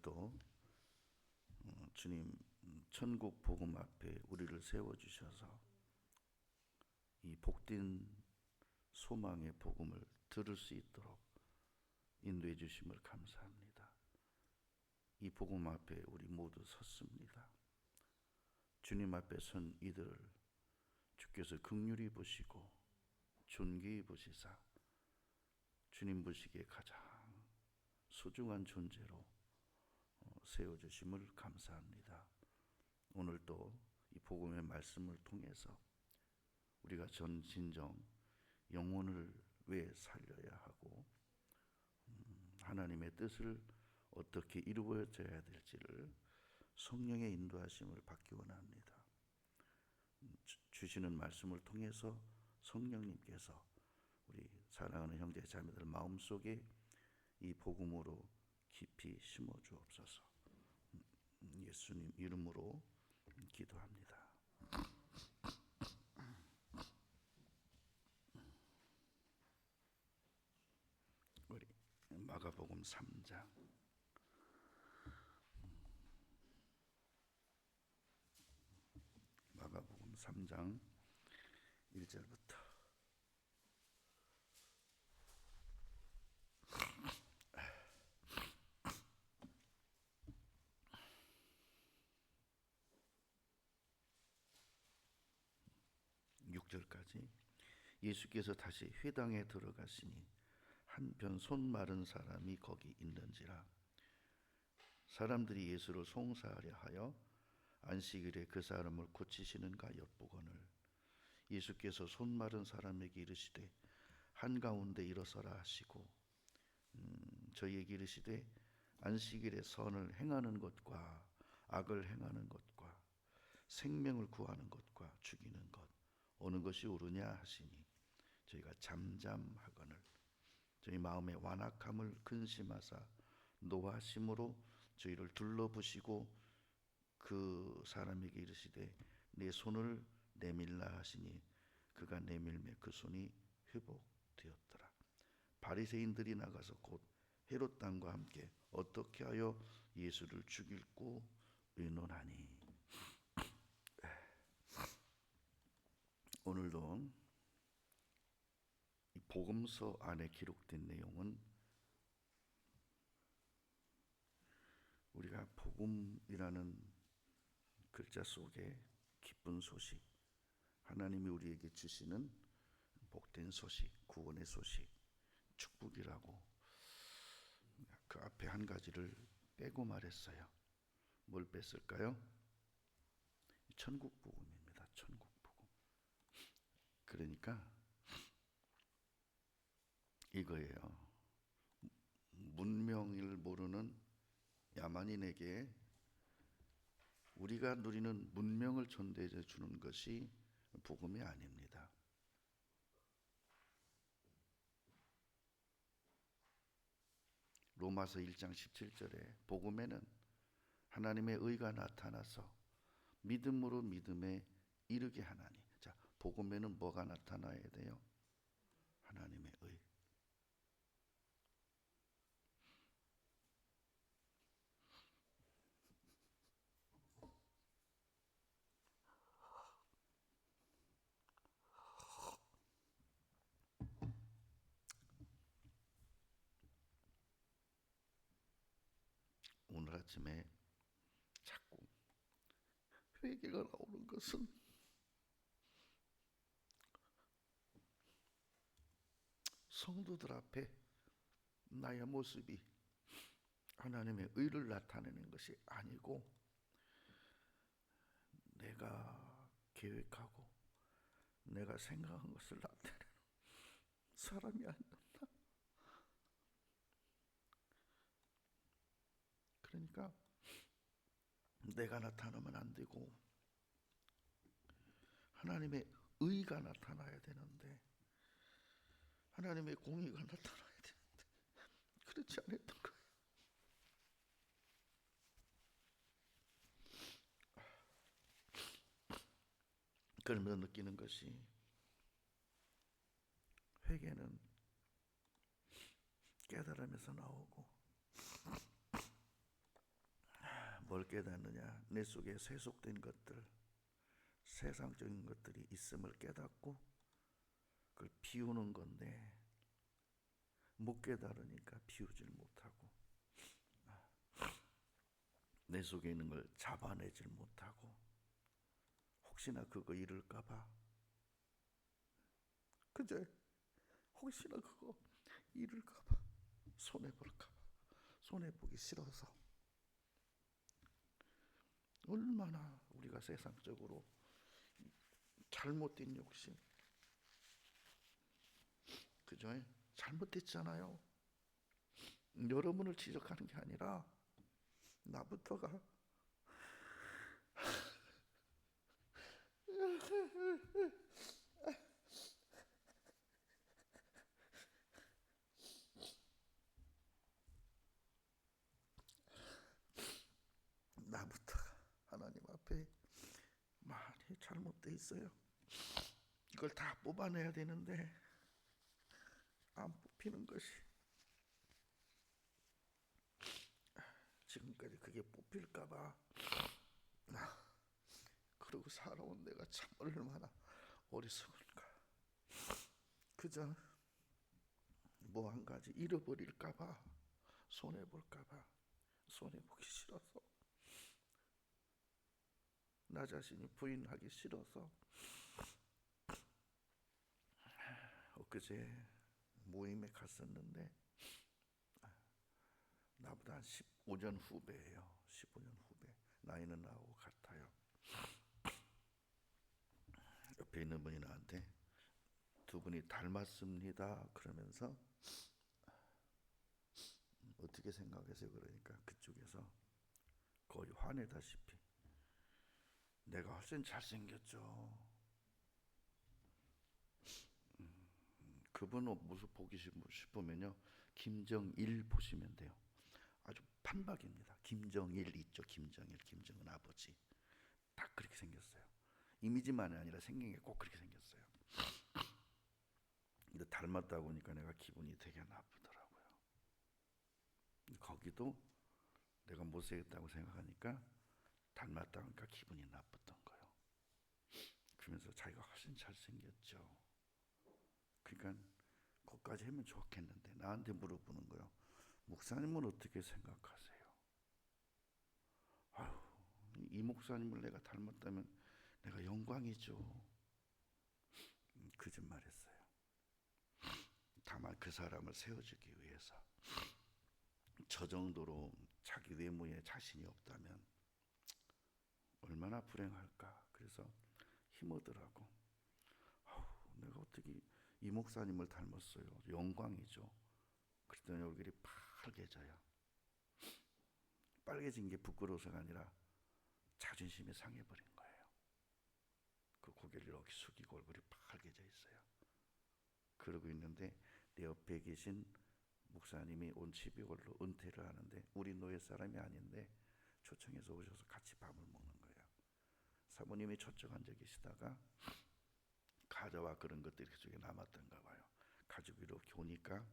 오늘도 주님 천국 복음 앞에 우리를 세워주셔서 이 복된 소망의 복음을 들을 수 있도록 인도해 주심을 감사합니다. 이 복음 앞에 우리 모두 섰습니다. 주님 앞에 선 이들을 주께서 긍휼히 보시고 존귀히 보시사 주님 보시기에 가장 소중한 존재로 세워주심을 감사합니다. 오늘도 이 복음의 말씀을 통해서 우리가 진정 영혼을 왜 살려야 하고 하나님의 뜻을 어떻게 이루어져야 될지를 성령의 인도하심을 받기 원합니다. 주시는 말씀을 통해서 성령님께서 우리 사랑하는 형제 자매들 마음속에 이 복음으로 깊이 심어 주옵소서. 예수님 이름으로 기도합니다. 우리 마가복음 3장 마가복음 3장 1절부터 6절까지 예수께서 다시 회당에 들어가시니 한편 손 마른 사람이 거기 있는지라. 사람들이 예수를 송사하려 하여 안식일에 그 사람을 고치시는가 엿보거늘 예수께서 손 마른 사람에게 이르시되 한가운데 일어서라 하시고 저희에게 이르시되 안식일에 선을 행하는 것과 악을 행하는 것과 생명을 구하는 것과 죽이는 것 어느 것이 옳으냐 하시니 저희가 잠잠하거늘 저희 마음의 완악함을 근심하사 노하심으로 저희를 둘러보시고 그 사람에게 이르시되 내 손을 내밀라 하시니 그가 내밀매 그 손이 회복되었더라. 바리새인들이 나가서 곧 헤롯 당과 함께 어떻게 하여 예수를 죽일고 의논하니. 오늘도 이 복음서 안에 기록된 내용은 우리가 복음이라는 글자 속에 기쁜 소식, 하나님이 우리에게 주시는 복된 소식, 구원의 소식, 축복이라고 그 앞에 한 가지를 빼고 말했어요. 뭘 뺐을까요? 천국 복음입니다. 천국 복음. 그러니까 이거예요. 문명을 모르는 야만인에게 우리가 누리는 문명을 전달해 주는 것이 복음이 아닙니다. 로마서 1장 17절에 복음에는 하나님의 의가 나타나서 믿음으로 믿음에 이르게 하나니. 자, 복음에는 뭐가 나타나야 돼요? 하나님의 의. 오늘 아침에 자꾸 회개가 나오는 것은 성도들 앞에 나의 모습이 하나님의 의를 나타내는 것이 아니고 내가 계획하고 내가 생각한 것을 나타내는 사람이 아니었나. 그러니까 내가 나타나면 안 되고 하나님의 의가 나타나야 되는데 하나님의 공의가 나타나야 되는데 그렇지 않았던 거예요. 그러면서 느끼는 것이 회개는 깨달음에서 나오고 뭘 깨닫느냐? 내 속에 세속된 것들, 세상적인 것들이 있음을 깨닫고 그걸 비우는 건데 못 깨달으니까 비우질 못하고 내 속에 있는 걸 잡아내질 못하고 혹시나 그거 잃을까봐 그저 혹시나 그거 잃을까봐 손해볼까봐 손해보기 싫어서 얼마나 우리가 세상적으로 잘못된 욕심 그죠? 잘못됐잖아요. 여러분을 지적하는 게 아니라 나부터가 하나님 앞에 많이 잘못돼 있어요. 이걸 다 뽑아내야 되는데 안 뽑히는 것이 지금까지 그게 뽑힐까봐 그러고 살아온 내가 참 얼마나 어리석을까. 그저 뭐 한 가지 잃어버릴까봐 손해볼까봐 손해보기 싫어서 나 자신이 부인하기 싫어서 엊그제 모임에 갔었는데 나보다 한 15년 후배예요. 15년 후배. 나이는 나하고 같아요. 옆에 있는 분이 나한테 두 분이 닮았습니다. 그러면서 어떻게 생각하세요? 그러니까 그쪽에서 거의 화내다시피 내가 훨씬 잘생겼죠. 그분 모습 보기 싶으면요. 김정일 보시면 돼요. 아주 판박입니다. 김정일 있죠. 김정은 아버지. 딱 그렇게 생겼어요. 이미지만이 아니라 생긴 게 꼭 그렇게 생겼어요. 근데 닮았다고 하니까 내가 기분이 되게 나쁘더라고요. 거기도 내가 못생겼다고 생각하니까 닮았다고 하니까 기분이 나빴던 거예요. 그러면서 자기가 훨씬 잘생겼죠. 그러니까 거기까지 하면 좋겠는데 나한테 물어보는 거예요. 목사님은 어떻게 생각하세요? 아유, 이 목사님을 내가 닮았다면 내가 영광이죠. 거짓말했어요. 다만 그 사람을 세워주기 위해서 저 정도로 자기 외모에 자신이 없다면 얼마나 불행할까. 그래서 힘오더라고. 내가 어떻게 이 목사님을 닮았어요. 영광이죠. 그랬더니 얼굴이 빨개져요. 빨개진 게 부끄러워서가 아니라 자존심이 상해버린 거예요. 그 고개를 이렇게 숙이고 얼굴이 빨개져 있어요. 그러고 있는데 내 옆에 계신 목사님이 온 12월로 은퇴를 하는데 우리 노예 사람이 아닌데 초청해서 오셔서 같이 밥을 먹는 거예요. 사모님이 저쪽 앉아 계시다가 과자와 그런 것들이 그쪽에 남았던가 봐요. 가지고 이렇게 오니까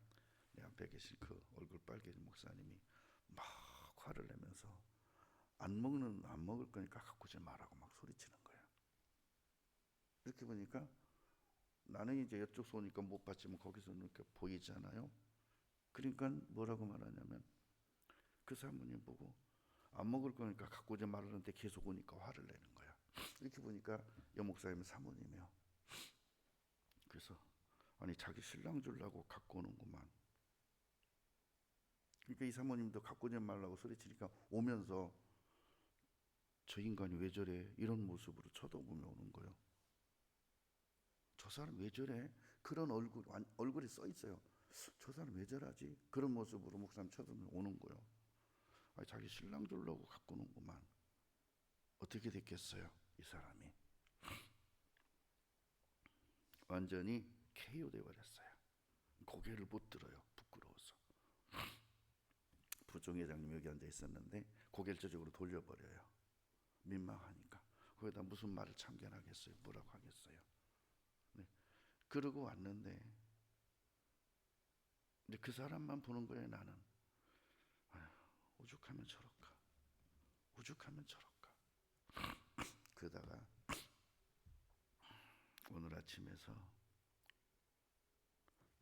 내 앞에 계신 그 얼굴 빨개진 목사님이 막 화를 내면서 안 먹을 거니까 갖고 오지 말라고 막 소리치는 거예요. 이렇게 보니까 나는 이제 이쪽서 오니까 못 봤지만 거기서는 이렇게 보이잖아요. 그러니까 뭐라고 말하냐면 그 사모님 보고 안 먹을 거니까 갖고 오지 말라는데 계속 오니까 화를 내는 거야. 이렇게 보니까 여 목사님 사모님이요. 그래서 아니 자기 신랑 주려고 갖고 오는구만. 그러니까 이 사모님도 갖고 오지 말라고 소리치니까 오면서 저 인간이 왜 저래 이런 모습으로 쳐다보며 오는 거예요. 저 사람 왜 저래? 그런 얼굴이 써 있어요. 저 사람 왜 저러지? 그런 모습으로 목사님 쳐다보며 오는 거예요. 아니, 자기 신랑 주려고 갖고 오는구만. 어떻게 됐겠어요? 이 사람이 완전히 KO 돼버렸어요. 고개를 못 들어요. 부끄러워서. 부총회장님 여기 앉아 있었는데 고개를 저쪽으로 돌려버려요. 민망하니까. 거기다 무슨 말을 참견하겠어요? 뭐라고 하겠어요? 네. 그러고 왔는데 근데 그 사람만 보는 거예요. 나는 아휴, 오죽하면 저럴까. 오죽하면 저럴까. 그러다가 오늘 아침에서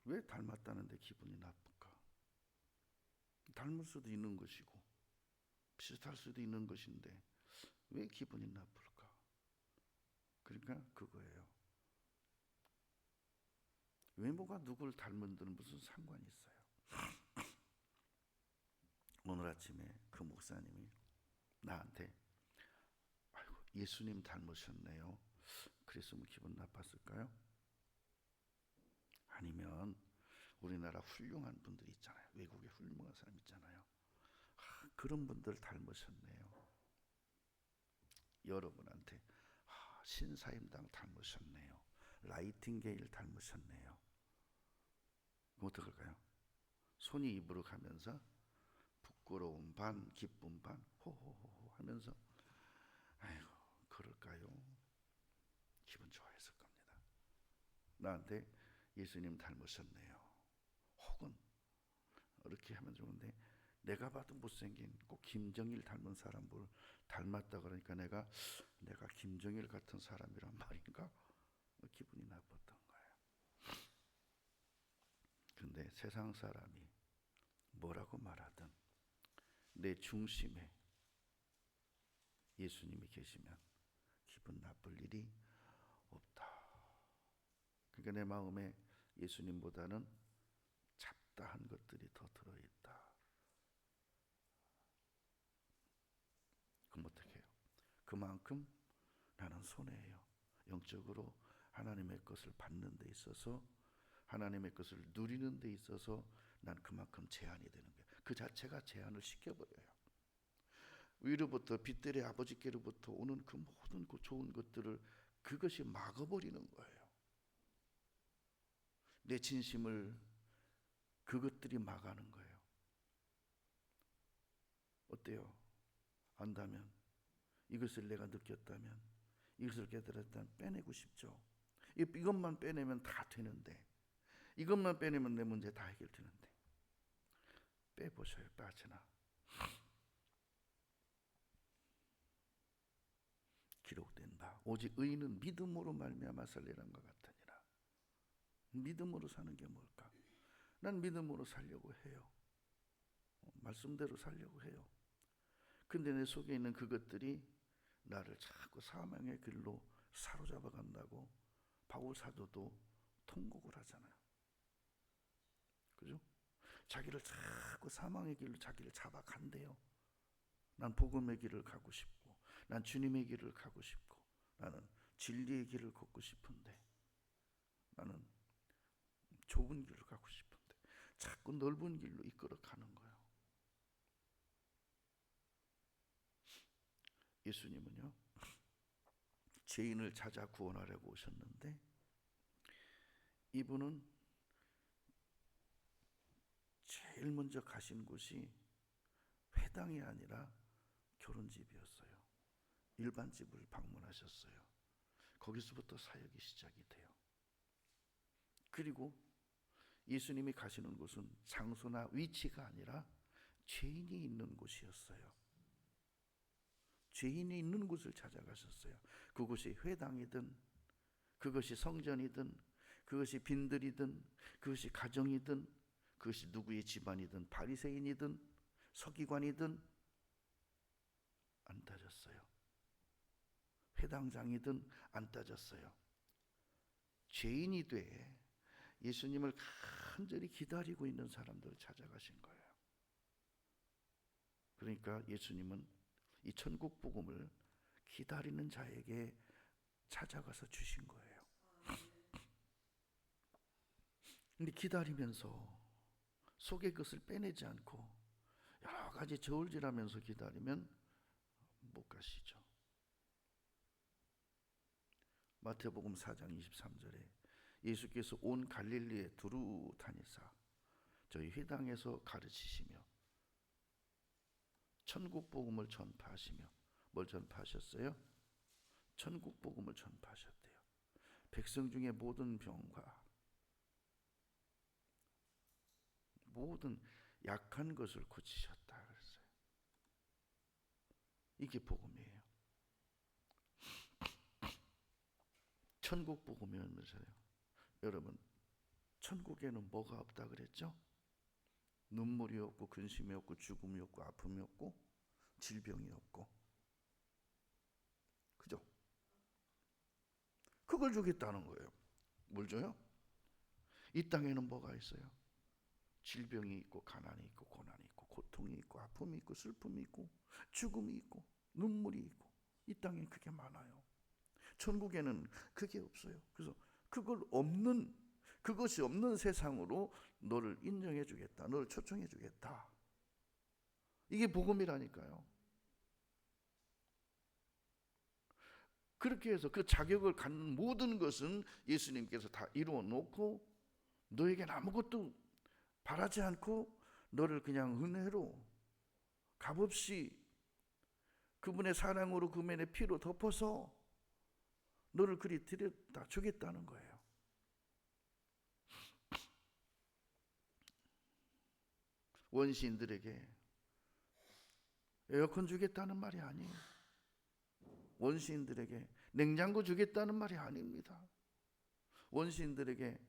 왜 닮았다는데 기분이 나쁠까? 닮을 수도 있는 것이고 비슷할 수도 있는 것인데 왜 기분이 나쁠까? 그러니까 그거예요. 외모가 누굴 닮은 데는 무슨 상관이 있어요. 오늘 아침에 그 목사님이 나한테 아이고 예수님 닮으셨네요. 그랬으면 기분 나빴을까요? 아니면 우리나라 훌륭한 분들이 있잖아요. 외국에 훌륭한 사람 있잖아요. 그런 분들 닮으셨네요. 여러분한테 신사임당 닮으셨네요. 라이팅게일 닮으셨네요. 그럼 어떡할까요? 손이 입으로 가면서 부끄러움 반 기쁨 반 호호호 하면서 아이고 그럴까요? 기분 좋아했을 겁니다. 나한테 예수님 닮으셨네요. 혹은 이렇게 하면 좋은데 내가 봐도 못생긴 꼭 김정일 닮은 사람을 닮았다 그러니까 내가 김정일 같은 사람이란 말인가? 기분이 나빴던 거예요. 근데 세상 사람이 뭐라고 말하든 내 중심에 예수님이 계시면 기분 나쁠 일이 없다. 그러니까 내 마음에 예수님보다는 잡다한 것들이 더 들어있다. 그럼 어떻게 해요? 그만큼 나는 손해예요. 영적으로 하나님의 것을 받는 데 있어서 하나님의 것을 누리는 데 있어서 난 그만큼 제한이 되는 거예요. 그 자체가 제한을 시켜버려요. 위로부터 빛들의 아버지께로부터 오는 그 모든 그 좋은 것들을 그것이 막아버리는 거예요. 내 진심을 그것들이 막아는 거예요. 어때요? 안다면 이것을 내가 느꼈다면 이것을 깨달았다면 빼내고 싶죠. 이것만 빼내면 다 되는데 이것만 빼내면 내 문제 다 해결되는데 빼보셔요. 빠지나 기록된 바 오직 의인은 믿음으로 말미암아 살리는 것 같으니라. 믿음으로 사는 게 뭘까? 난 믿음으로 살려고 해요. 말씀대로 살려고 해요. 근데 내 속에 있는 그것들이 나를 자꾸 사망의 길로 사로잡아 간다고 바울 사도도 통곡을 하잖아요. 그죠? 자기를 자꾸 사망의 길로 자기를 잡아간대요. 난 복음의 길을 가고 싶고 난 주님의 길을 가고 싶고 나는 진리의 길을 걷고 싶은데 나는 좁은 길을 가고 싶은데 자꾸 넓은 길로 이끌어 가는 거예요. 예수님은요 죄인을 찾아 구원하려고 오셨는데 이분은 제일 먼저 가신 곳이 회당이 아니라 결혼집이었어요. 일반 집을 방문하셨어요. 거기서부터 사역이 시작이 돼요. 그리고 예수님이 가시는 곳은 장소나 위치가 아니라 죄인이 있는 곳이었어요. 죄인이 있는 곳을 찾아가셨어요. 그곳이 회당이든 그것이 성전이든 그것이 빈들이든 그것이 가정이든 그것이 누구의 집안이든 바리새인이든 서기관이든 안 따졌어요. 회당장이든 안 따졌어요. 죄인이 돼 예수님을 간절히 기다리고 있는 사람들을 찾아가신 거예요. 그러니까 예수님은 이 천국 복음을 기다리는 자에게 찾아가서 주신 거예요. 근데 기다리면서 속의 것을 빼내지 않고 여러 가지 저울질하면서 기다리면 못 가시죠. 마태복음 4장 23절에 예수께서 온 갈릴리에 두루 다니사 저희 회당에서 가르치시며 천국 복음을 전파하시며 뭘 전파하셨어요? 천국 복음을 전파하셨대요. 백성 중에 모든 병과 모든 약한 것을 고치셨다 그랬어요. 이게 복음이에요. 천국 복음이면서요. 여러분, 천국에는 뭐가 없다 그랬죠? 눈물이 없고 근심이 없고 죽음이 없고 아픔이 없고 질병이 없고, 그죠? 그걸 주겠다는 거예요. 뭘 줘요? 이 땅에는 뭐가 있어요? 질병이 있고 가난이 있고 고난이 있고 고통이 있고 아픔이 있고 슬픔이 있고 죽음이 있고 눈물이 있고, 이 땅에 그게 많아요. 천국에는 그게 없어요. 그래서 그것이 없는 세상으로 너를 인정해 주겠다, 너를 초청해 주겠다. 이게 복음이라니까요. 그렇게 해서 그 자격을 갖는 모든 것은 예수님께서 다 이루어 놓고, 너에겐 아무것도 바라지 않고 너를 그냥 은혜로 값없이 그분의 사랑으로 그분의 피로 덮어서 너를 그리 들여다 주겠다는 거예요. 원시인들에게 에어컨 주겠다는 말이 아니에요. 원시인들에게 냉장고 주겠다는 말이 아닙니다. 원시인들에게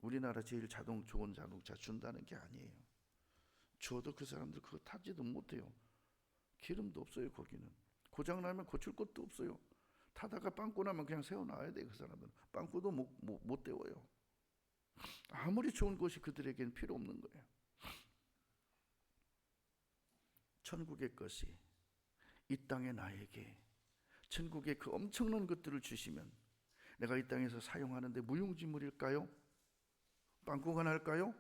우리나라 제일 좋은 자동차 준다는 게 아니에요. 줘도 그 사람들 그거 타지도 못해요. 기름도 없어요. 거기는 고장나면 고칠 것도 없어요. 타다가 빵꾸 나면 그냥 세워놔야 돼. 그 사람들은 빵꾸도 못 때워요. 아무리 좋은 것이 그들에게는 필요 없는 거예요. 천국의 것이 이 땅의 나에게 천국의 그 엄청난 것들을 주시면 내가 이 땅에서 사용하는데 무용지물일까요? 빵꾸가 날까요?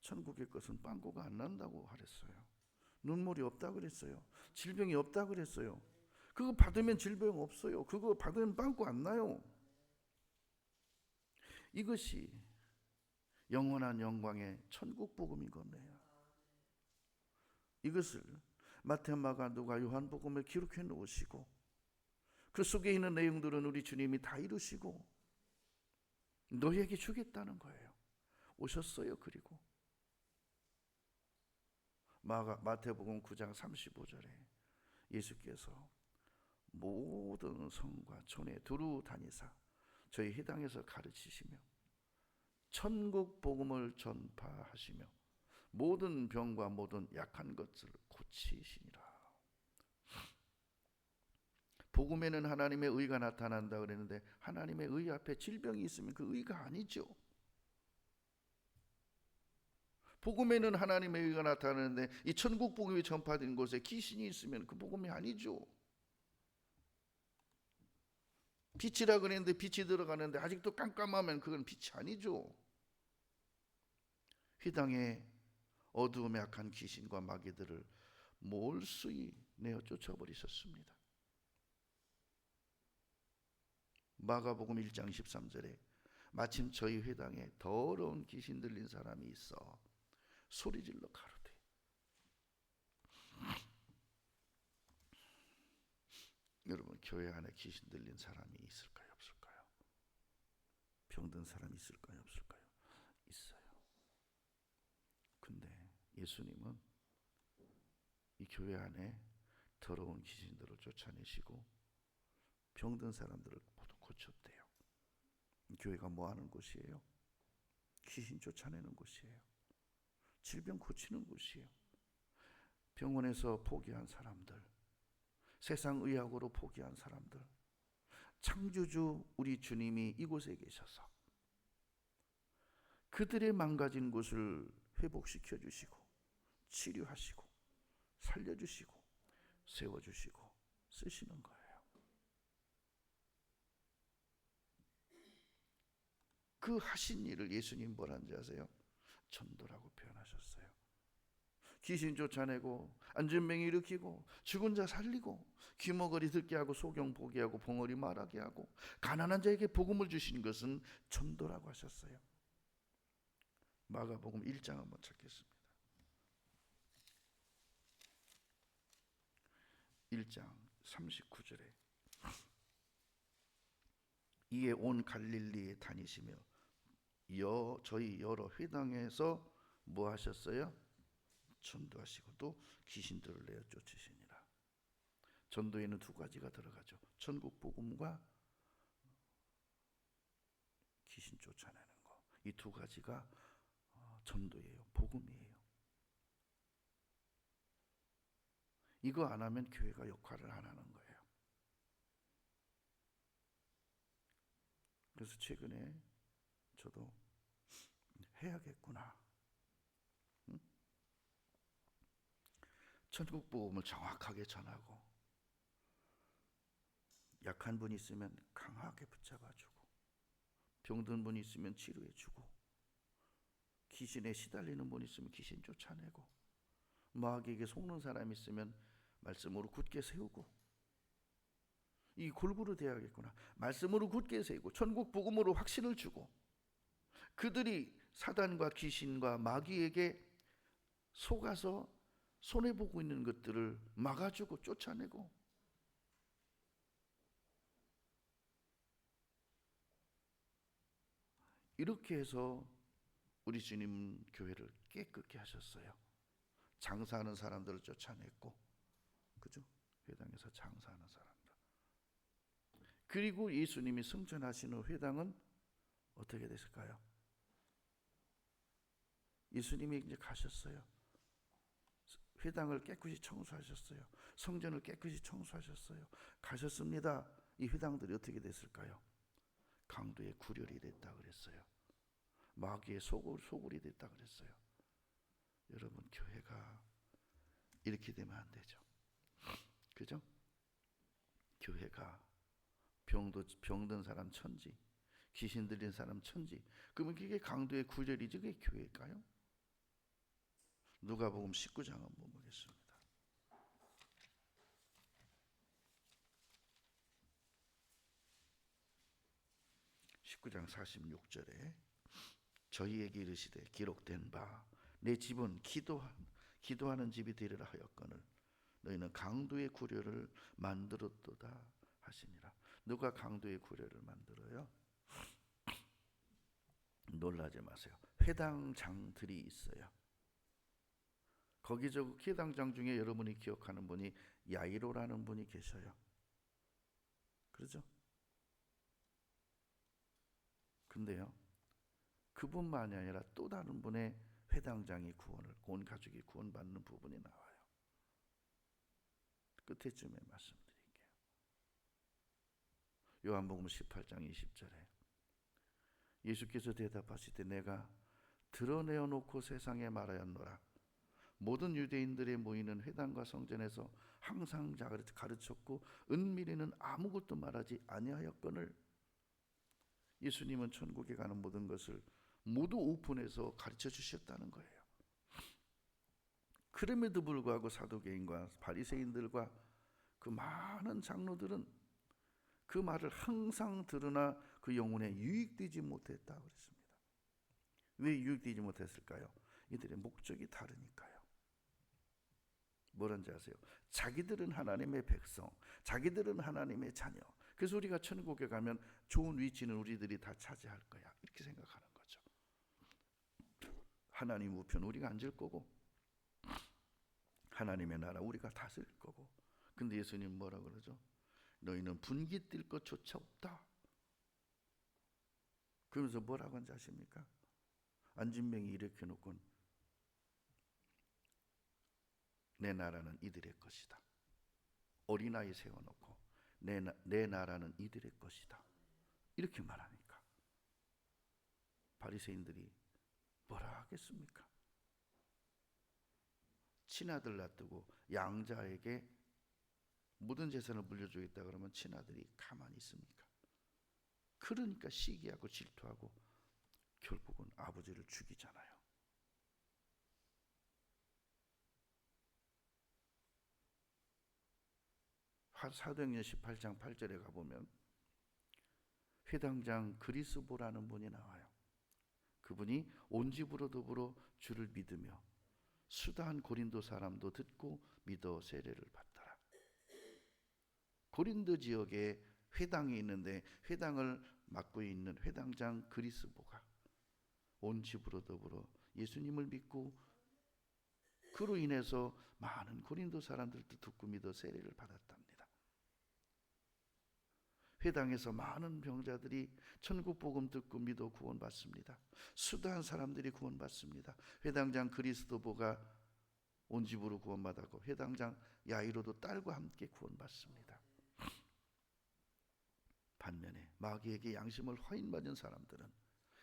천국의 것은 빵꾸가 안 난다고 하랬어요. 눈물이 없다 그랬어요. 질병이 없다 그랬어요. 그거 받으면 질병 없어요. 그거 받으면 빵꾸 안 나요. 이것이 영원한 영광의 천국 복음인 겁니다. 이것을 마태, 마가, 누가, 요한 복음에 기록해 놓으시고, 그 속에 있는 내용들은 우리 주님이 다 이루시고 너에게 주겠다는 거예요. 오셨어요. 그리고 마태복음 9장 35절에 예수께서 모든 성과 촌에 두루 다니사 저희 회당에서 가르치시며 천국 복음을 전파하시며 모든 병과 모든 약한 것을 고치시니라. 복음에는 하나님의 의가 나타난다 그랬는데, 하나님의 의 앞에 질병이 있으면 그 의가 아니죠. 복음에는 하나님의 의가 나타나는데 이 천국 복음이 전파된 곳에 귀신이 있으면 그 복음이 아니죠. 빛이라 그랬는데 빛이 들어가는데 아직도 깜깜하면 그건 빛이 아니죠. 회당에 어두움에 약한 귀신과 마귀들을 몰수히 내어 쫓아버리셨습니다. 마가복음 1장 13절에 마침 저희 회당에 더러운 귀신 들린 사람이 있어 소리질러 가로되. 여러분, 교회 안에 귀신 들린 사람이 있을까요? 없을까요? 병든 사람이 있을까요? 없을까요? 있어요. 근데 예수님은 이 교회 안에 더러운 귀신들을 쫓아내시고 병든 사람들을 모두 고쳤대요. 교회가 뭐 하는 곳이에요? 귀신 쫓아내는 곳이에요. 질병 고치는 곳이에요. 병원에서 포기한 사람들, 세상 의학으로 포기한 사람들, 창조주 우리 주님이 이곳에 계셔서 그들의 망가진 곳을 회복시켜 주시고 치료하시고 살려주시고 세워주시고 쓰시는 거예요. 그 하신 일을 예수님 뭐라는지 아세요? 전도라고 표현하셨어요. 귀신 쫓아내고 안전병 일으키고 죽은 자 살리고 귀머거리 듣게 하고 소경 보게 하고 봉어리 말하게 하고 가난한 자에게 복음을 주시는 것은 전도라고 하셨어요. 마가복음 1장 한번 찾겠습니다. 1장 39절에 이에 온 갈릴리에 다니시며 저희 여러 회당에서 뭐 하셨어요? 전도하시고 또 귀신들을 내어 쫓으시니라. 전도에는 두 가지가 들어가죠. 천국 복음과 귀신 쫓아내는 거. 이 두 가지가 전도예요. 복음이에요. 이거 안 하면 교회가 역할을 안 하는 거예요. 그래서 최근에 저도 해야겠구나. 응? 천국 복음을 정확하게 전하고, 약한 분이 있으면 강하게 붙잡아주고, 병든 분이 있으면 치료해주고, 귀신에 시달리는 분이 있으면 귀신 쫓아내고, 마귀에게 속는 사람이 있으면 말씀으로 굳게 세우고, 이 골고루 돼야겠구나. 말씀으로 굳게 세우고 천국 복음으로 확신을 주고, 그들이 사단과 귀신과 마귀에게 속아서 손해보고 있는 것들을 막아주고 쫓아내고, 이렇게 해서 우리 주님 교회를 깨끗게 하셨어요. 장사하는 사람들을 쫓아냈고, 그죠? 회당에서 장사하는 사람들. 그리고 예수님이 승천하시는 회당은 어떻게 됐을까요? 예수님이 이제 가셨어요. 회당을 깨끗이 청소하셨어요. 성전을 깨끗이 청소하셨어요. 가셨습니다. 이 회당들이 어떻게 됐을까요? 강도의 구렬이 됐다 그랬어요. 마귀의 소굴이 됐다 그랬어요. 여러분, 교회가 이렇게 되면 안 되죠. 그죠? 교회가 병든 사람 천지, 귀신 들린 사람 천지. 그러면 그게 강도의 구렬이지, 그게 교회일까요? 누가복음 19장 한번 보겠습니다. 19장 46절에 저희에게 이르시되 기록된 바 내 집은 기도하는 집이 되리라 하였거늘 너희는 강도의 구려를 만들었도다 하시니라. 누가 강도의 구려를 만들어요? 놀라지 마세요. 회당장들이 있어요. 거기 저 회당장 중에 여러분이 기억하는 분이 야이로라는 분이 계셔요. 그렇죠? 근데요, 그분만이 아니라 또 다른 분의 회당장이 온 가족이 구원받는 부분이 나와요. 끝에쯤에 말씀드릴게요. 요한복음 18장 20절에 예수께서 대답하시되 내가 드러내어 놓고 세상에 말하였노라. 모든 유대인들의 모이는 회당과 성전에서 항상 가르쳤고 은밀히는 아무것도 말하지 아니하였거늘. 예수님은 천국에 가는 모든 것을 모두 오픈해서 가르쳐 주셨다는 거예요. 그럼에도 불구하고 사두개인과 바리새인들과 그 많은 장로들은 그 말을 항상 들으나 그 영혼에 유익되지 못했다 그랬습니다. 왜 유익되지 못했을까요? 이들의 목적이 다르니까요. 뭐란지 아세요? 자기들은 하나님의 백성, 자기들은 하나님의 자녀. 그래서 우리가 천국에 가면 좋은 위치는 우리들이 다 차지할 거야, 이렇게 생각하는 거죠. 하나님 우편 우리가 앉을 거고, 하나님의 나라 우리가 다스릴 거고. 근데 예수님 뭐라 그러죠? 너희는 분기 뛸 것조차 없다. 그러면서 뭐라고 하는지 아십니까? 안진뱅이 일으켜 놓고 내 나라는 이들의 것이다. 어린아이 세워놓고 내 나라는 이들의 것이다. 이렇게 말하니까 바리새인들이 뭐라 하겠습니까? 친아들 놔두고 양자에게 모든 재산을 물려주겠다 그러면 친아들이 가만히 있습니까? 그러니까 시기하고 질투하고 결국은 아버지를 죽이잖아요. 사도행전 18장 8절에 가보면 회당장 그리스보라는 분이 나와요. 그분이 온 집으로 더불어 주를 믿으며 수다한 고린도 사람도 듣고 믿어 세례를 받더라. 고린도 지역에 회당이 있는데 회당을 맡고 있는 회당장 그리스보가 온 집으로 더불어 예수님을 믿고 그로 인해서 많은 고린도 사람들도 듣고 믿어 세례를 받았답니다. 회당에서 많은 병자들이 천국 복음 듣고 믿어 구원받습니다. 수다한 사람들이 구원받습니다. 회당장 그리스도보가 온 집으로 구원받았고 회당장 야이로도 딸과 함께 구원받습니다. 반면에 마귀에게 양심을 화인맞은 사람들은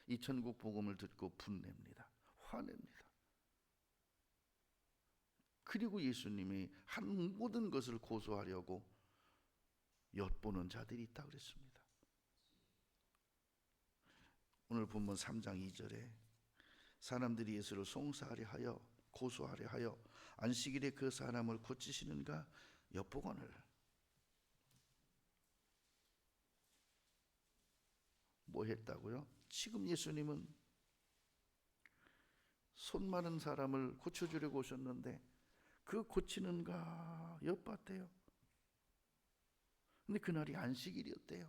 이 천국 복음을 듣고 분냅니다. 화냅니다. 그리고 예수님이 한 모든 것을 고소하려고 엿보는 자들이 있다 그랬습니다. 오늘 본문 3장 2절에 사람들이 예수를 송사하려 하여 고소하려 하여 안식일에 그 사람을 고치시는가 엿보거늘. 뭐 했다고요? 지금 예수님은 손 마른 사람을 고쳐주려고 오셨는데 그 고치는가 엿봤대요. 근데 그날이 안식일이었대요.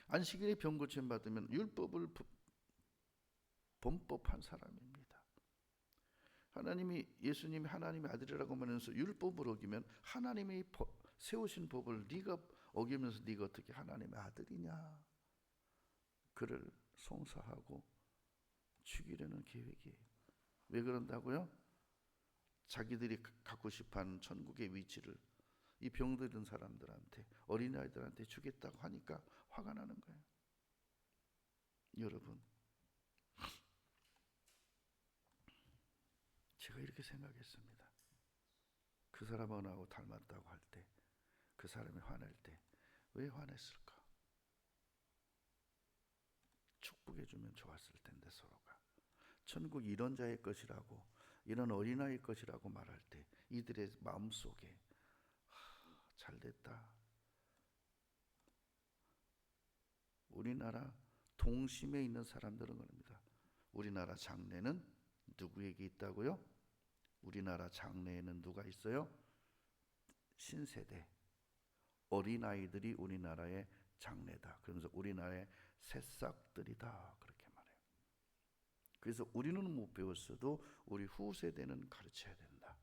안식일에 병 고침 받으면 율법을 범법한 사람입니다. 예수님이 하나님의 아들이라고 말하면서 율법을 어기면 하나님이 세우신 법을 네가 어기면서 네가 어떻게 하나님의 아들이냐? 그를 송사하고 죽이려는 계획이에요. 왜 그런다고요? 자기들이 갖고 싶어하는 천국의 위치를 이 병들은 사람들한테, 어린아이들한테 주겠다고 하니까 화가 나는 거예요. 여러분, 제가 이렇게 생각했습니다. 그 사람하고 닮았다고 할 때, 그 사람이 화낼 때 왜 화냈을까? 축복해주면 좋았을 텐데 서로가. 천국 이런 자의 것이라고, 이런 어린아이의 것이라고 말할 때 이들의 마음속에 잘됐다. 우리나라 동심에 있는 사람들은 그럽니다. 우리나라 장례는 누구에게 있다고요? 우리나라 장례에는 누가 있어요? 신세대 어린아이들이 우리나라의 장례다. 그러면서 우리나라의 새싹들이다. 그렇게 말해요. 그래서 우리는 못 배웠어도 우리 후세대는 가르쳐야 된다.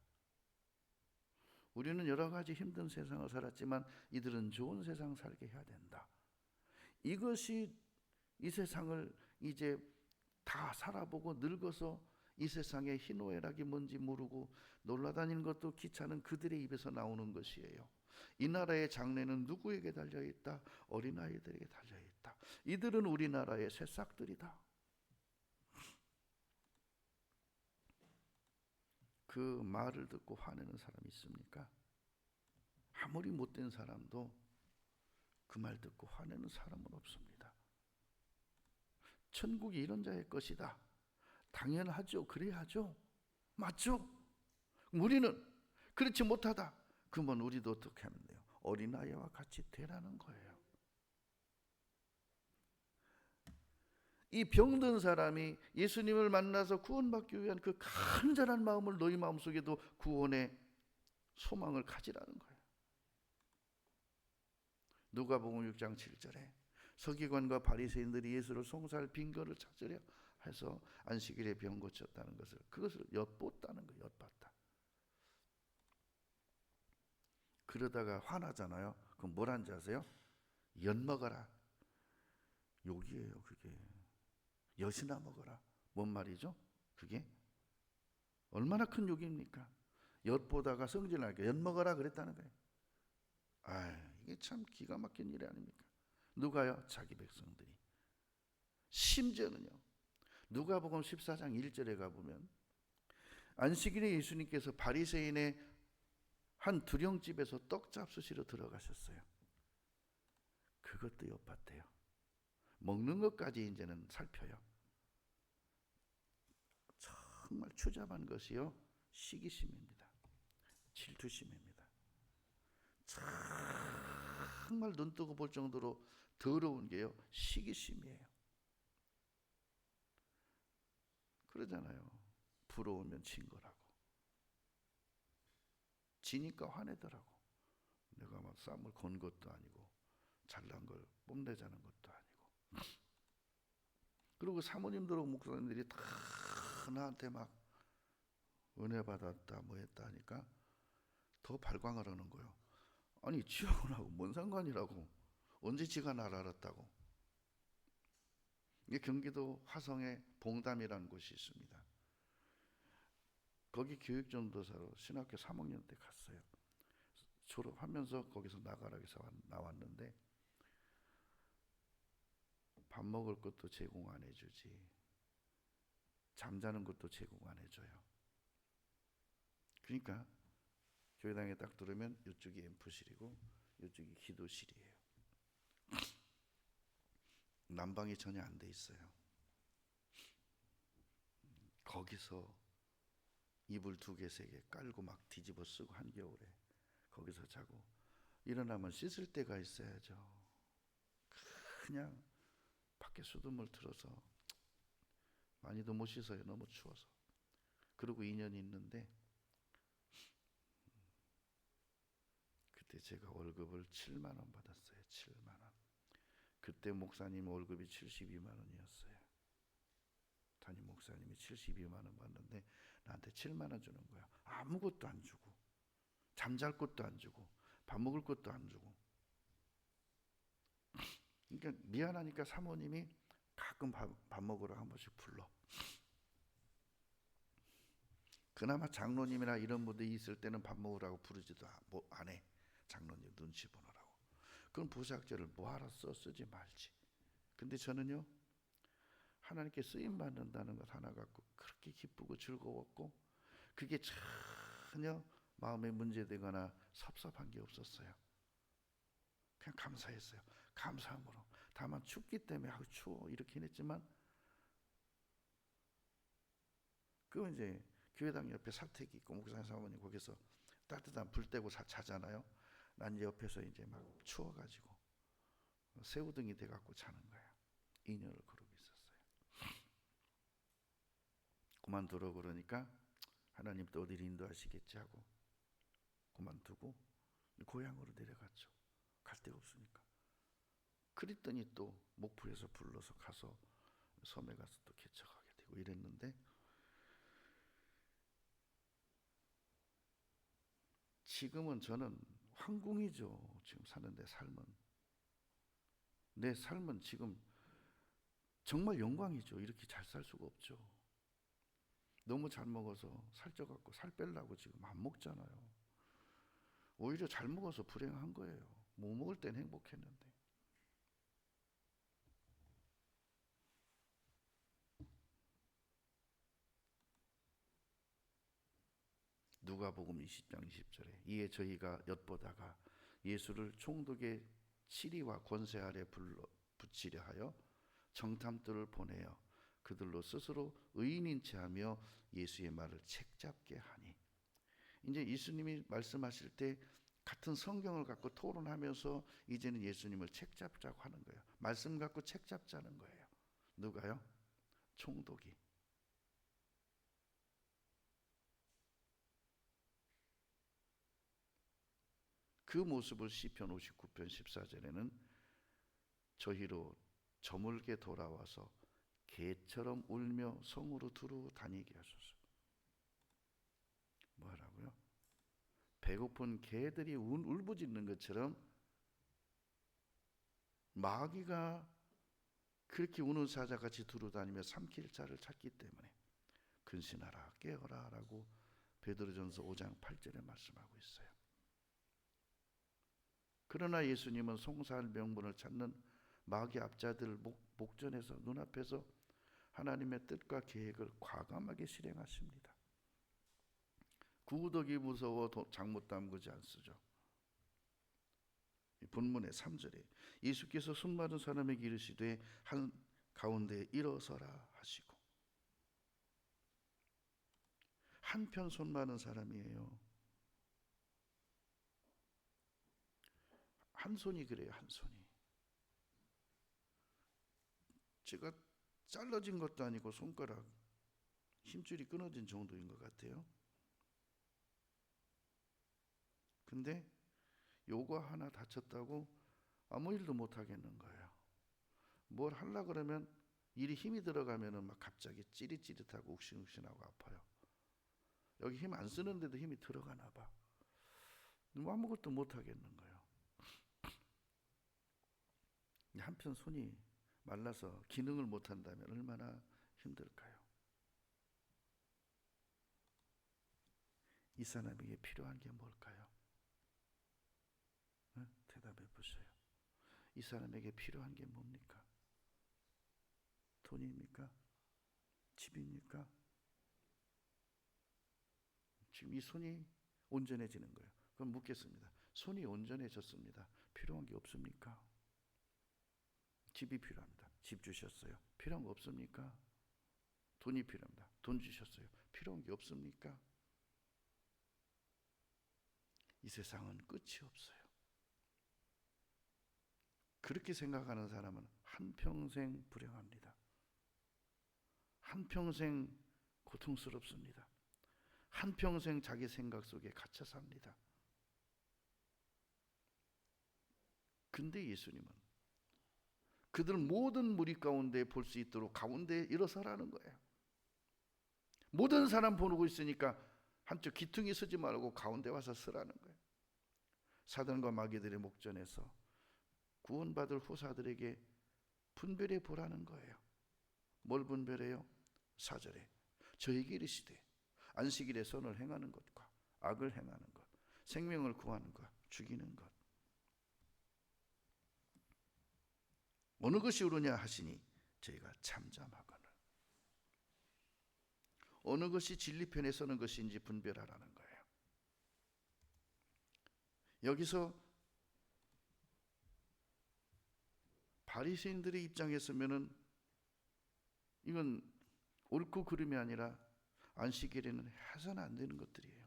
우리는 여러 가지 힘든 세상을 살았지만 이들은 좋은 세상 살게 해야 된다. 이것이 이 세상을 이제 다 살아보고 늙어서 이 세상의 희노애락이 뭔지 모르고 놀라다니는 것도 귀찮은 그들의 입에서 나오는 것이에요. 이 나라의 장래는 누구에게 달려있다? 어린아이들에게 달려있다. 이들은 우리나라의 새싹들이다. 그 말을 듣고 화내는 사람이 있습니까? 아무리 못된 사람도 그 말 듣고 화내는 사람은 없습니다. 천국이 이런 자의 것이다. 당연하죠. 그래야죠. 맞죠? 우리는 그렇지 못하다. 그러면 우리도 어떻게 하면 돼요? 어린아이와 같이 되라는 거예요. 이 병든 사람이 예수님을 만나서 구원받기 위한 그 간절한 마음을 너희 마음속에도 구원의 소망을 가지라는 거예요. 누가복음 6장 7절에 서기관과 바리새인들이 예수를 송사할 빈거를 찾으려 해서 안식일에 병 고쳤다는 것을, 그것을 엿보았다는 거예요. 엿봤다. 그러다가 화나잖아요. 그럼 뭘 한지 아세요? 엿먹어라. 욕이에요. 그게 엿이나 먹어라. 뭔 말이죠? 그게 얼마나 큰 욕입니까? 엿보다가 성질나게 엿먹어라 그랬다는 거예요. 이게 참 기가 막힌 일 아닙니까? 누가요? 자기 백성들이. 심지어는요, 누가복음 14장 1절에 가보면 안식일에 예수님께서 바리새인의 한 두령집에서 떡 잡수시러 들어가셨어요. 그것도 엿봤대요. 먹는 것까지 이제는 살펴요. 정말 추잡한 것이요, 시기심입니다. 질투심입니다. 정말 눈 뜨고 볼 정도로 더러운 게요, 시기심이에요. 그러잖아요. 부러우면 진 거라고. 지니까 화내더라고. 내가 막 쌈을 건 것도 아니고 잘난 걸 뽐내자는 것도 아니고. 그리고 사모님들 목사님들이 다 나한테 막 은혜 받았다 뭐 했다 하니까 더 발광을 하는 거예요. 아니 지하고나하고 뭔 상관이라고. 언제 지가 나를 알았다고. 이게 경기도 화성에 봉담이라는 곳이 있습니다. 거기 교육전도사로 신학교 3학년 때 갔어요. 졸업하면서 거기서 나가라 해서 나왔는데 밥 먹을 것도 제공 안 해주지, 잠자는 것도 제공 안 해줘요. 그러니까 교회당에 딱 들으면 이쪽이 앰프실이고 이쪽이 기도실이에요. 난방이 전혀 안 돼 있어요. 거기서 이불 2개, 3개 깔고 막 뒤집어 쓰고 한겨울에 거기서 자고, 일어나면 씻을 때가 있어야죠. 그냥 밖에 수돗물 틀어서 많이도 못 씻어요. 너무 추워서. 그리고 2년 있는데 그때 제가 월급을 7만 원 받았어요. 7만 원. 그때 목사님 월급이 72만 원이었어요. 담임 목사님이 72만 원 받는데 나한테 7만 원 주는 거야. 아무것도 안 주고, 잠잘 것도 안 주고, 밥 먹을 것도 안 주고. 그러니까 미안하니까 사모님이 가끔 밥 먹으러 한 번씩 불러. 그나마 장로님이나 이런 분들이 있을 때는 밥 먹으라고 부르지도 안 해. 장로님 눈치 보느라고. 그럼 부사학절을 뭐하러 쓰지 말지. 근데 저는요, 하나님께 쓰임 받는다는 것 하나 갖고 그렇게 기쁘고 즐거웠고, 그게 전혀 마음에 문제되거나 섭섭한 게 없었어요. 그냥 감사했어요. 감사함으로. 다만 춥기 때문에 아우 추워 이렇긴 했지만, 그 이제 교회당 옆에 사택이 있고 목사님 사모님 거기서 따뜻한 불 떼고 자잖아요. 난 옆에서 이제 막 추워가지고 새우등이 돼갖고 자는 거야. 2년을 그러고 있었어요. 그만두러 그러니까 하나님 또 어디를 인도하시겠지 하고 그만두고 고향으로 내려갔죠. 갈 데가 없으니까. 그랬더니 또 목포에서 불러서 가서 섬에 가서 또 개척하게 되고 이랬는데, 지금은 저는 황궁이죠. 지금 사는데 내 삶은 지금 정말 영광이죠. 이렇게 잘 살 수가 없죠. 너무 잘 먹어서 살쪄갖고 살 빼려고 지금 안 먹잖아요. 오히려 잘 먹어서 불행한 거예요. 못 먹을 땐 행복했는데. 누가복음 20장 20절에 이에 저희가 엿보다가 예수를 총독의 치리와 권세 아래 붙이려 하여 정탐들을 보내어 그들로 스스로 의인인 체하며 예수의 말을 책잡게 하니. 이제 예수님이 말씀하실 때 같은 성경을 갖고 토론하면서 이제는 예수님을 책잡자고 하는 거예요. 말씀 갖고 책잡자는 거예요. 누가요? 총독이. 그 모습을 시편 59편 14절에는 저희로 저물게 돌아와서 개처럼 울며 성으로 두루 다니게 하소서. 뭐라고요? 배고픈 개들이 울부짖는 것처럼 마귀가 그렇게 우는 사자같이 두루 다니며 삼킬 자를 찾기 때문에 근신하라 깨어라 라고 베드로전서 5장 8절에 말씀하고 있어요. 그러나 예수님은 송사할 명분을 찾는 마귀 압자들 목전에서 눈앞에서 하나님의 뜻과 계획을 과감하게 실행하십니다. 구더기 무서워 장못 담그지 않으죠. 본문의 3절에 예수께서 손 맞은 사람에게 이르시되 한 가운데 일어서라 하시고, 한편 손 많은 사람이에요. 한 손이 그래요. 한 손이. 제가 잘라진 것도 아니고 손가락 힘줄이 끊어진 정도인 것 같아요. 근데 요거 하나 다쳤다고 아무 일도 못 하겠는 거예요. 뭘 하려 그러면 일이 힘이 들어가면은 막 갑자기 찌릿찌릿하고 욱신욱신하고 아파요. 여기 힘 안 쓰는데도 힘이 들어가나 봐. 뭐 아무것도 못 하겠는 거예요. 한편 손이 말라서 기능을 못 한다면 얼마나 힘들까요? 이 사람에게 필요한 게 뭘까요? 대답해 보세요. 이 사람에게 필요한 게 뭡니까? 돈입니까? 집입니까? 지금 이 손이 온전해지는 거예요. 그럼 묻겠습니다. 손이 온전해졌습니다. 필요한 게 없습니까? 집이 필요합니다. 집 주셨어요. 필요한 거 없습니까? 돈이 필요합니다. 돈 주셨어요. 필요한 게 없습니까? 이 세상은 끝이 없어요. 그렇게 생각하는 사람은 한평생 불행합니다. 한평생 고통스럽습니다. 한평생 자기 생각 속에 갇혀 삽니다. 근데 예수님은 그들 모든 무리 가운데 볼 수 있도록 가운데 일어서라는 거예요. 모든 사람 보고 있으니까 한쪽 기퉁이 서지 말고 가운데 와서 서라는 거예요. 사단과 마귀들의 목전에서 구원받을 후사들에게 분별해 보라는 거예요. 뭘 분별해요? 4절에 저에게 이르시되 안식일에 선을 행하는 것과 악을 행하는 것, 생명을 구하는 것, 죽이는 것, 어느 것이 옳으냐 하시니 저희가 잠잠하거늘 어느 것이 진리 편에 서는 것인지 분별하라는 거예요. 여기서 바리새인들의 입장에 서면은 이건 옳고 그름이 아니라 안식일에는 해서는 안 되는 것들이에요.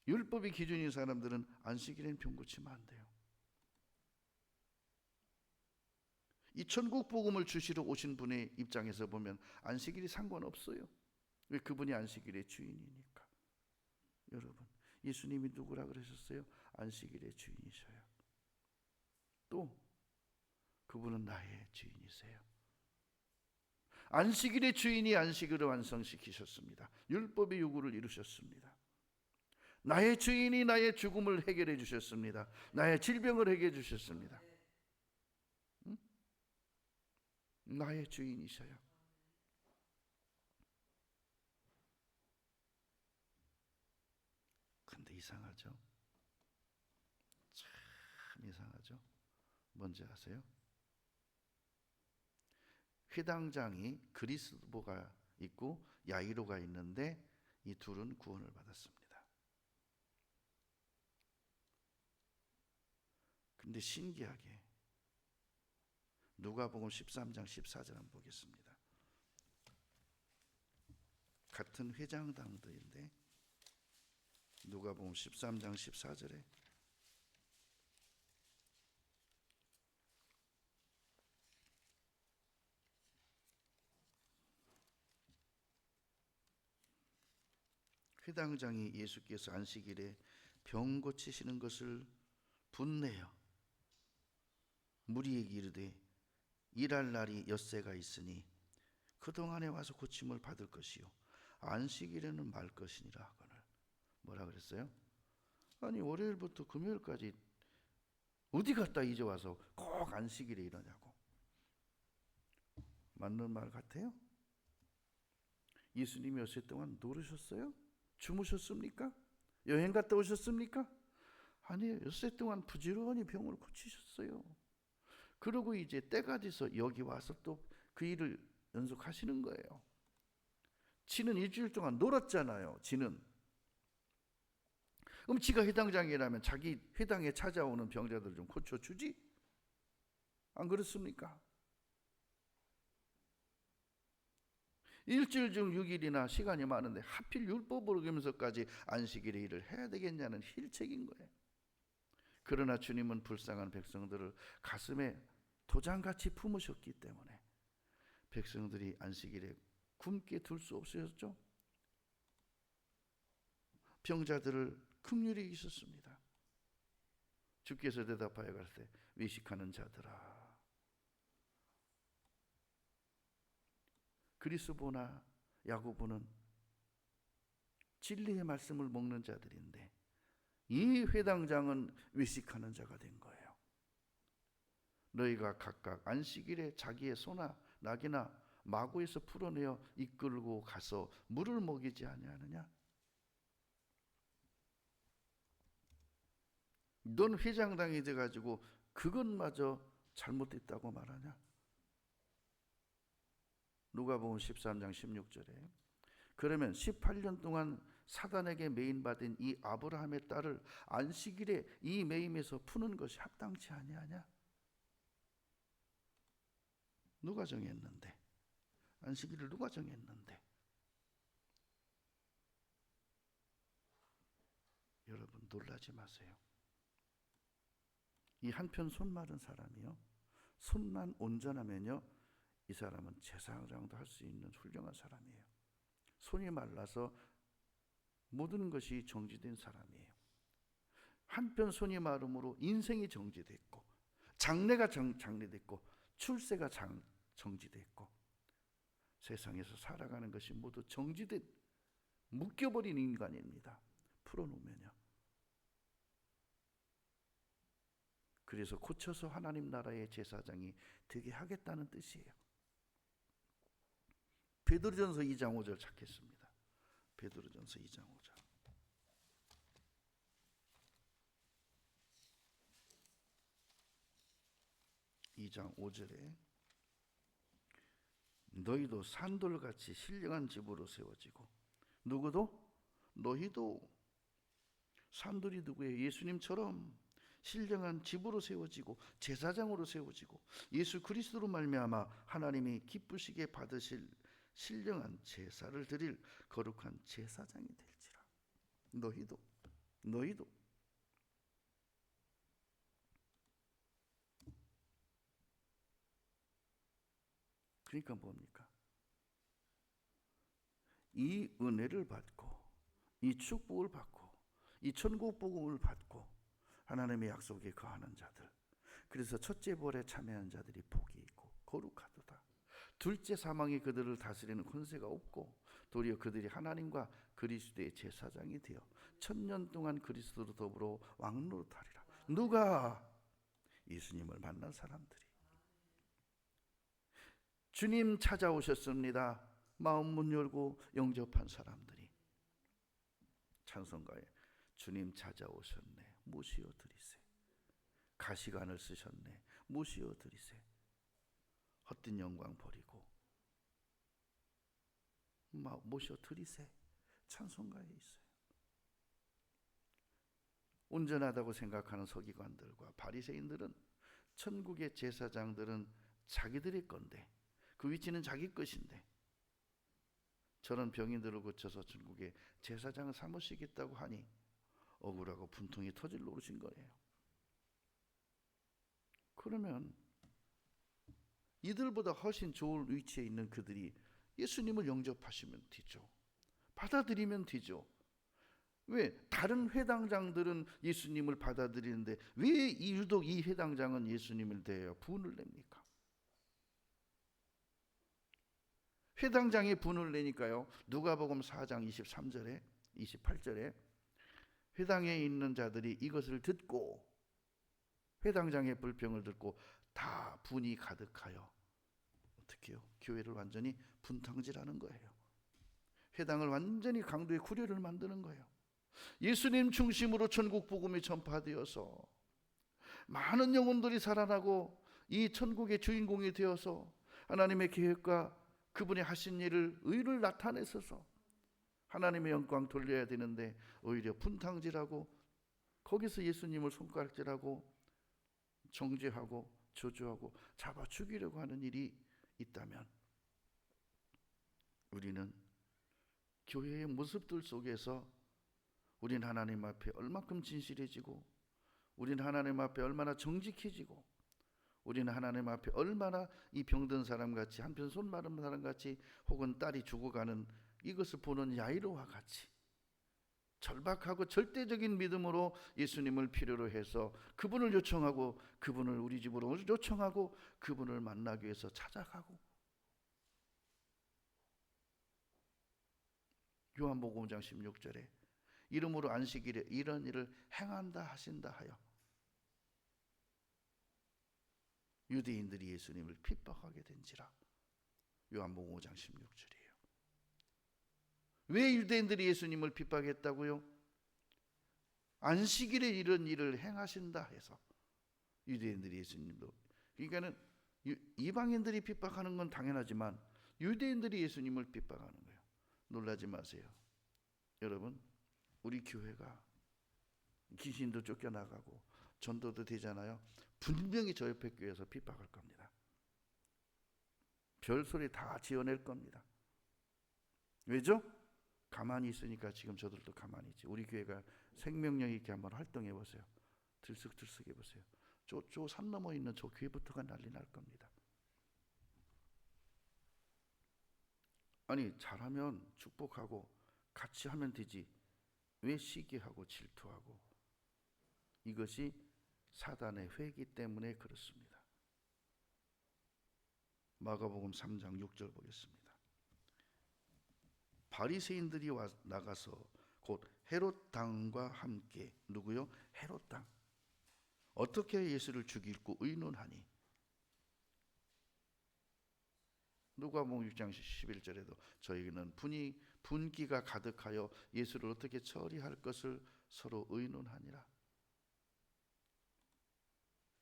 율법의 기준인 사람들은 안식일에는 병 고치면 안 돼요. 이 천국 복음을 주시러 오신 분의 입장에서 보면 안식일이 상관없어요. 왜? 그분이 안식일의 주인이니까. 여러분, 예수님이 누구라 그러셨어요? 안식일의 주인이셔요. 또 그분은 나의 주인이세요. 안식일의 주인이 안식일을 완성시키셨습니다. 율법의 요구를 이루셨습니다. 나의 주인이 나의 죽음을 해결해 주셨습니다. 나의 질병을 해결해 주셨습니다. 응? 나의 주인이셔요. 근데 이상하죠? 참 이상하죠? 뭔지 아세요? 회당장이 그리스도가 있고 야이로가 있는데 이 둘은 구원을 받았습니다. 근데 신기하게 누가복음 13장 14절 한번 보겠습니다. 같은 회장당들인데 누가복음 13장 14절에 회당장이 예수께서 안식일에 병 고치시는 것을 분내어 무리에게 이르되 일할 날이 엿새가 있으니 그동안에 와서 고침을 받을 것이요 안식일에는 말 것이니라 하거늘. 뭐라 그랬어요? 아니 월요일부터 금요일까지 어디 갔다 이제 와서 꼭 안식일에 이러냐고. 맞는 말 같아요? 예수님이 엿새 동안 노르셨어요? 주무셨습니까? 여행 갔다 오셨습니까? 아니에요. 엿새 동안 부지런히 병을 고치셨어요. 그리고 이제 때가 돼서 여기 와서 또 그 일을 연속하시는 거예요. 지는 일주일 동안 놀았잖아요. 지는. 그럼 지가 회당장이라면 자기 회당에 찾아오는 병자들 좀 고쳐주지? 안 그렇습니까? 일주일 중 6일이나 시간이 많은데 하필 율법으로 그러면서까지 안식일에 일을 해야 되겠냐는 힐책인 거예요. 그러나 주님은 불쌍한 백성들을 가슴에 도장같이 품으셨기 때문에 백성들이 안식일에 굶게 둘 수 없으셨죠. 병자들을 긍휼히 여기셨습니다. 주께서 대답하여 가르치되 외식하는 자들아, 그리스도나 야고보는 진리의 말씀을 먹는 자들인데 이 회당장은 외식하는 자가 된 거예요. 너희가 각각 안식일에 자기의 소나 낙이나 마구에서 풀어내어 이끌고 가서 물을 먹이지 아니하느냐? 넌 회장당이 돼가지고 그것마저 잘못됐다고 말하냐? 누가복음 13장 16절에 그러면 18년 동안 사단에게 매인받은 이 아브라함의 딸을 안식일에 이 매임에서 푸는 것이 합당치 아니하냐? 누가 정했는데? 안식일을 누가 정했는데? 여러분 놀라지 마세요. 이 한편 손 마른 사람이요, 손만 온전하면요, 이 사람은 제사장도 할 수 있는 훌륭한 사람이에요. 손이 말라서 모든 것이 정지된 사람이에요. 한편 손이 마름으로 인생이 정지됐고, 장래가 장래됐고, 출세가 정지됐고, 세상에서 살아가는 것이 모두 정지된, 묶여버린 인간입니다. 풀어놓으면요. 그래서 고쳐서 하나님 나라의 제사장이 되게 하겠다는 뜻이에요. 베드로전서 2장 5절 찾겠습니다. 베드로전서 2장 5절. 2장 5절에 너희도 산돌같이 신령한 집으로 세워지고, 누구도? 너희도. 산돌이 누구예요? 예수님처럼 신령한 집으로 세워지고 제사장으로 세워지고 예수 그리스도로 말미암아 하나님이 기쁘시게 받으실 신령한 제사를 드릴 거룩한 제사장이 될지라. 너희도 그러니까 뭡니까? 이 은혜를 받고 이 축복을 받고 이 천국 복음을 받고 하나님의 약속에 거하는 자들, 그래서 첫째 벌에 참여한 자들이 복이 있고 거룩하도다. 둘째 사망이 그들을 다스리는 권세가 없고 도리어 그들이 하나님과 그리스도의 제사장이 되어 천년 동안 그리스도로 더불어 왕노릇하리라. 누가? 예수님을 만난 사람들이. 주님 찾아오셨습니다. 마음 문 열고 영접한 사람들이. 찬송가에 주님 찾아오셨네, 모시어 드리세. 가시관을 쓰셨네, 모시어 드리세. 헛된 영광 버리고 모셔 드리세. 찬송가에 있어요. 온전하다고 생각하는 서기관들과 바리새인들은, 천국의 제사장들은 자기들의 건데 그 위치는 자기 것인데, 저런 병인들을 고쳐서 천국의 제사장을 삼으시겠다고 하니 억울하고 분통이 터질 노릇인 거예요. 그러면 이들보다 훨씬 좋은 위치에 있는 그들이 예수님을 영접하시면 되죠. 받아들이면 되죠. 왜? 다른 회당장들은 예수님을 받아들이는데 왜 유독 이 회당장은 예수님을 대하여 분을 냅니까? 회당장이 분을 내니까요, 누가복음 4장 23절에 28절에 회당에 있는 자들이 이것을 듣고, 회당장의 불평을 듣고 다 분이 가득하여 어떻게 해요? 교회를 완전히 분탕질하는 거예요. 회당을 완전히 강도의 구려를 만드는 거예요. 예수님 중심으로 천국 복음이 전파되어서 많은 영혼들이 살아나고 이 천국의 주인공이 되어서 하나님의 계획과 그분이 하신 일을, 의를 나타내셔서 하나님의 영광 돌려야 되는데 오히려 분탕질하고 거기서 예수님을 손가락질하고 정죄하고 저주하고 잡아 죽이려고 하는 일이 있다면, 우리는 교회의 모습들 속에서 우린 하나님 앞에 얼마큼 진실해지고, 우린 하나님 앞에 얼마나 정직해지고, 우리는 하나님 앞에 얼마나 이 병든 사람같이, 한편 손 마른 사람같이, 혹은 딸이 죽어가는 이것을 보는 야이로와 같이 절박하고 절대적인 믿음으로 예수님을 필요로 해서 그분을 요청하고, 그분을 우리 집으로 요청하고, 그분을 만나기 위해서 찾아가고, 요한복음 5장 16절에 이름으로 안식일에 이런 일을 행한다 하신다 하여 유대인들이 예수님을 핍박하게 된지라. 요한복음 5장 16절이에요. 왜 유대인들이 예수님을 핍박했다고요? 안식일에 이런 일을 행하신다 해서 유대인들이 예수님도, 그러니까는 이방인들이 핍박하는 건 당연하지만 유대인들이 예수님을 핍박하는 거예요. 놀라지 마세요. 여러분, 우리 교회가 귀신도 쫓겨나가고 전도도 되잖아요. 분명히 저 옆에 교회에서 핍박할 겁니다. 별소리 다 지어낼 겁니다. 왜죠? 가만히 있으니까 지금 저들도 가만히 있지. 우리 교회가 생명력 있게 한번 활동해 보세요. 들썩들썩 해보세요. 저 산 넘어 있는 저 교회부터가 난리 날 겁니다. 아니, 잘하면 축복하고 같이 하면 되지. 왜 시기하고 질투하고. 이것이 사단의 회기 때문에 그렇습니다. 마가복음 3장 6절 보겠습니다. 바리새인들이 나가서 곧 헤롯 당과 함께, 누구요? 헤롯 당. 어떻게 예수를 죽이고 의논하니. 누가복음 6장 11절에도 저희는 분기가 가득하여 예수를 어떻게 처리할 것을 서로 의논하니라.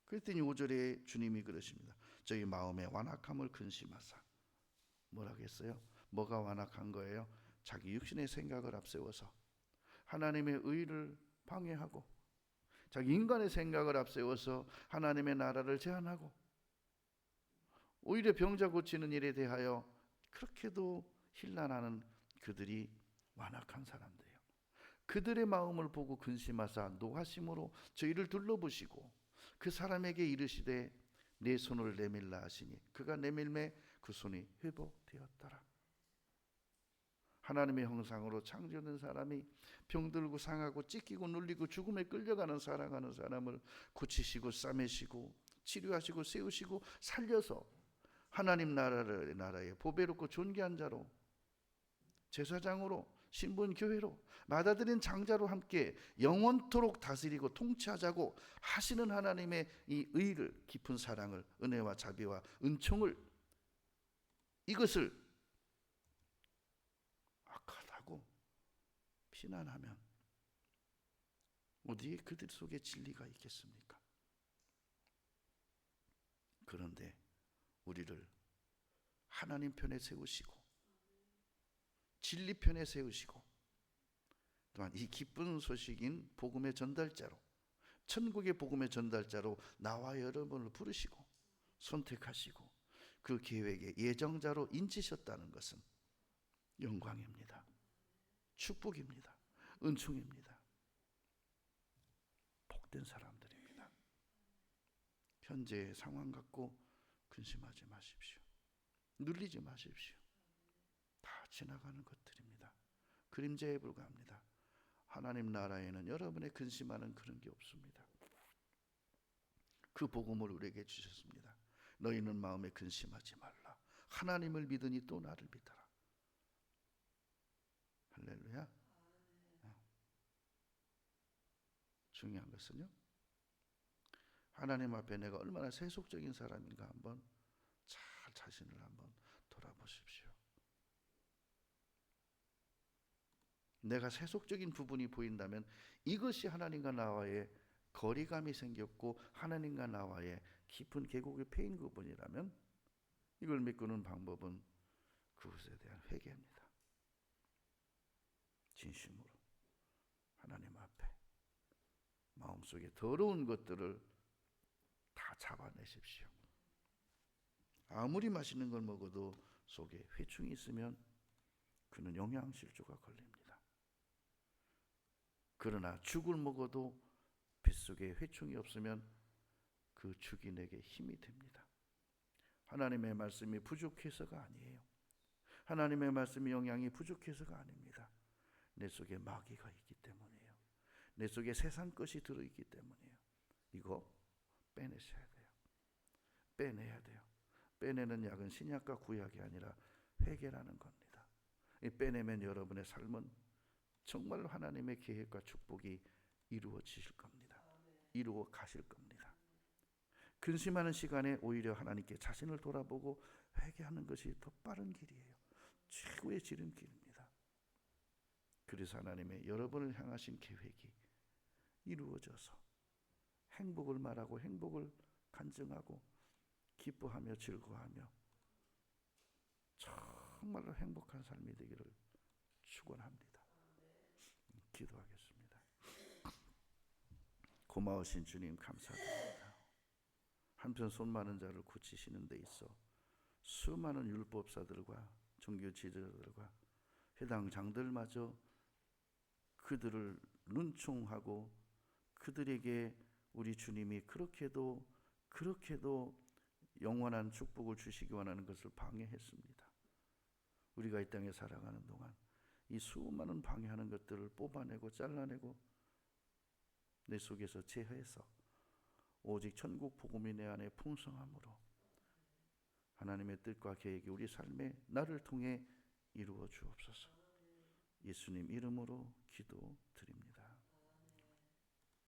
그랬더니 5절에 주님이 그러십니다. 저희 마음의 완악함을 근심하사. 뭐라고 했어요? 뭐가 완악한 거예요? 자기 육신의 생각을 앞세워서 하나님의 의를 방해하고, 자기 인간의 생각을 앞세워서 하나님의 나라를 제한하고, 오히려 병자 고치는 일에 대하여 그렇게도 힐난하는 그들이 완악한 사람들이에요. 그들의 마음을 보고 근심하사 노하심으로 저희를 둘러보시고 그 사람에게 이르시되 내 손을 내밀라 하시니 그가 내밀매 그 손이 회복되었더라. 하나님의 형상으로 창조된 사람이 병들고 상하고 찢기고 눌리고 죽음에 끌려가는 살아가는 사람을 고치시고 싸매시고 치료하시고 세우시고 살려서 하나님 나라에 보배롭고 존귀한 자로, 제사장으로, 신분 교회로, 받아들인 장자로 함께 영원토록 다스리고 통치하자고 하시는 하나님의 이 의를, 깊은 사랑을, 은혜와 자비와 은총을, 이것을 악하다고 비난하면 어디에 그들 속에 진리가 있겠습니까? 그런데 우리를 하나님 편에 세우시고 진리 편에 세우시고 또한 이 기쁜 소식인 복음의 전달자로, 천국의 복음의 전달자로 나와 여러분을 부르시고 선택하시고 그 계획의 예정자로 인치셨다는 것은 영광입니다. 축복입니다. 은총입니다. 복된 사람들입니다. 현재의 상황 갖고 근심하지 마십시오. 눌리지 마십시오. 다 지나가는 것들입니다. 그림자에 불과합니다. 하나님 나라에는 여러분의 근심하는 그런 게 없습니다. 그 복음을 우리에게 주셨습니다. 너희는 마음에 근심하지 말라. 하나님을 믿으니 또 나를 믿어라. 할렐루야. 중요한 것은요, 하나님 앞에 내가 얼마나 세속적인 사람인가 한번 잘 자신을 한번 돌아보십시오. 내가 세속적인 부분이 보인다면 이것이 하나님과 나와의 거리감이 생겼고 하나님과 나와의 깊은 계곡이 패인 부분이라면 이걸 메꾸는 방법은 그것에 대한 회개입니다. 진심으로 하나님 앞에 마음속에 더러운 것들을 다 잡아내십시오. 아무리 맛있는 걸 먹어도 속에 회충이 있으면 그는 영양실조가 걸립니다. 그러나 죽을 먹어도 뱃속에 회충이 없으면 그 죽이 내게 힘이 됩니다. 하나님의 말씀이 부족해서가 아니에요. 하나님의 말씀이 영양이 부족해서가 아닙니다. 내 속에 마귀가 있기 때문이에요. 내 속에 세상 것이 들어있기 때문이에요. 이거 빼내셔야 돼요. 빼내야 돼요. 빼내는 약은 신약과 구약이 아니라 회개라는 겁니다. 빼내면 여러분의 삶은 정말 하나님의 계획과 축복이 이루어지실 겁니다. 이루어 가실 겁니다. 근심하는 시간에 오히려 하나님께 자신을 돌아보고 회개하는 것이 더 빠른 길이에요. 최고의 지름길입니다. 그래서 하나님의 여러분을 향하신 계획이 이루어져서 행복을 말하고 행복을 간증하고 기뻐하며 즐거워하며 정말로 행복한 삶이 되기를 축원합니다. 기도하겠습니다. 고마우신 주님 감사드립니다. 한편 손 많은 자를 고치시는 데 있어 수많은 율법사들과 종교 지도자들과 회당 장들마저 그들을 눈총하고 그들에게 우리 주님이 그렇게도 영원한 축복을 주시기 원하는 것을 방해했습니다. 우리가 이 땅에 살아가는 동안 이 수많은 방해하는 것들을 뽑아내고 잘라내고 내 속에서 제어해서 오직 천국 복음이 내 안에 풍성함으로 하나님의 뜻과 계획이 우리 삶에 나를 통해 이루어 주옵소서. 예수님 이름으로 기도드립니다.